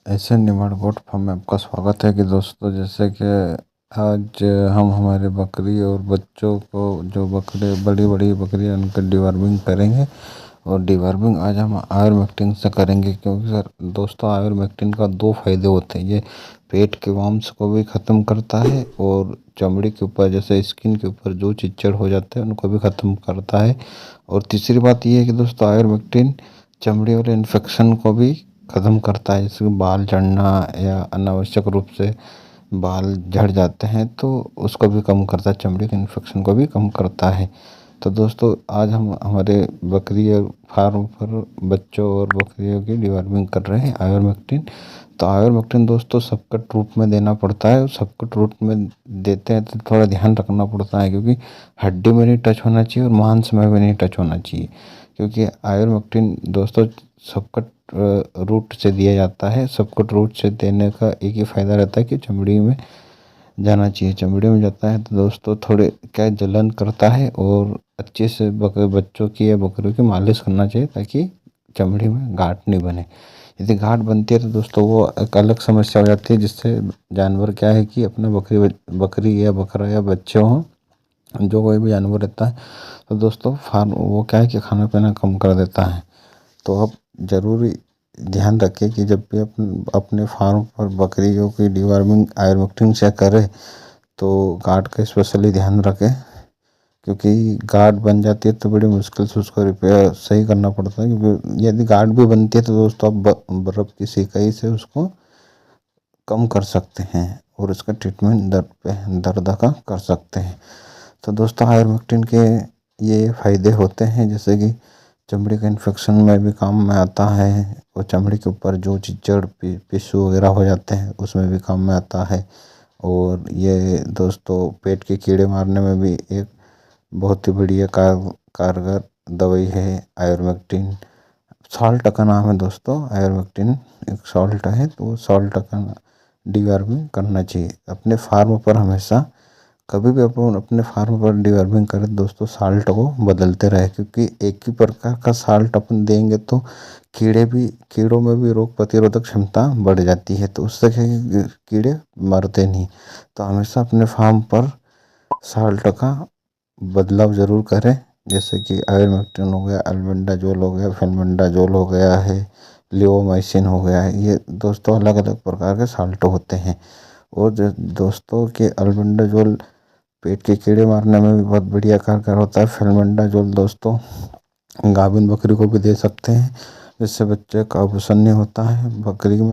ऐसे निमाड़ फार्म में आपका स्वागत है कि दोस्तों, जैसे कि आज हम हमारे बकरी और बच्चों को, जो बकरे बड़ी बड़ी बकरियां, उनका डिवर्मिंग करेंगे। और डिवर्मिंग आज हम आयुर्मेक्टिन से करेंगे, क्योंकि सर दोस्तों आयुर्मेक्टिन का दो फायदे होते हैं। ये पेट के वर्म्स को भी ख़त्म करता है और चमड़ी के ऊपर, जैसे स्किन के ऊपर जो चिच्चड़ हो जाते हैं उनको भी ख़त्म करता है। और तीसरी बात ये है कि दोस्तों आयुर्मेक्टिन चमड़ी वाले इन्फेक्शन को भी ख़त्म करता है। जैसे बाल झड़ना या अनावश्यक रूप से बाल झड़ जाते हैं तो उसको भी कम करता है, चमड़ी के इन्फेक्शन को भी कम करता है। तो दोस्तों आज हम हमारे बकरी फार्म पर बच्चों और बकरियों की डिवर्मिंग कर रहे हैं आयुर्मेक्टिन। तो आयुर्मेक्टिन दोस्तों सबकट रूप में देना पड़ता है, और सबकट रूप में देते हैं तो थोड़ा ध्यान रखना पड़ता है, क्योंकि हड्डी में नहीं टच होना चाहिए और मांस में भी नहीं टच होना चाहिए। क्योंकि आयुर्मेक्टिन दोस्तों सबकट रूट से दिया जाता है। सबकट रूट से देने का एक ही फ़ायदा रहता है कि चमड़ी में जाना चाहिए। चमड़ी में जाता है तो दोस्तों थोड़े क्या जलन करता है, और अच्छे से बच्चों की या बकरियों की मालिश करना चाहिए, ताकि चमड़ी में गांठ नहीं बने। यदि गांठ बनती है तो दोस्तों वो एक अलग समस्या हो जाती है, जिससे जानवर क्या है कि अपना बकरी या बकरा या बच्चे हों, जो कोई भी जानवर रहता है, तो दोस्तों फार्म वो क्या है कि खाना पीना कम कर देता है। तो आप ज़रूरी ध्यान रखें कि जब भी अपने फार्म पर बकरियों की डिवर्मिंग आयुर्मेक्टिन से करें तो गार्ड का स्पेशली ध्यान रखें, क्योंकि गार्ड बन जाती है तो बड़ी मुश्किल से उसको रिपेयर सही करना पड़ता है। क्योंकि यदि गार्ड भी बनती है तो दोस्तों आप बर्फ़ की सिकाई से उसको कम कर सकते हैं और उसका ट्रीटमेंट दर्द का कर सकते हैं। तो दोस्तों आयुर्मेक्टिन के ये फ़ायदे होते हैं, जैसे कि चमड़ी के इन्फेक्शन में भी काम में आता है, और चमड़ी के ऊपर जो चिच्चड़ पिस्सू वगैरह हो जाते हैं उसमें भी काम में आता है। और ये दोस्तों पेट के कीड़े मारने में भी एक बहुत ही बढ़िया कारगर दवाई है आयुर्मेक्टिन। सॉल्ट का नाम है दोस्तों आयुर्मेक्टिन, एक सॉल्ट है, तो वो सॉल्ट का डिवर्मिंग करना चाहिए अपने फार्म पर हमेशा। कभी भी अपन अपने फार्म पर डिवर्मिंग करें दोस्तों, साल्ट को बदलते रहे, क्योंकि एक ही प्रकार का साल्ट अपन देंगे तो कीड़ों में भी रोग प्रतिरोधक क्षमता बढ़ जाती है, तो उससे क्या है कि कीड़े मरते नहीं। तो हमेशा अपने फार्म पर साल्ट का बदलाव ज़रूर करें, जैसे कि आयुर्मेक्टिन हो गया, अल्बेंडाजोल हो गया, फेल्मेंडाजोल हो गया है, लिओमाइसिन हो गया है। ये दोस्तों अलग अलग प्रकार के साल्ट होते हैं। और दोस्तों के अल्बेंडाजोल पेट के कीड़े मारने में भी बहुत बढ़िया कारगर होता है। फेल्मेंडाजोल दोस्तों गाभिन बकरी को भी दे सकते हैं, जिससे बच्चे का अबॉर्शन नहीं होता है बकरी में।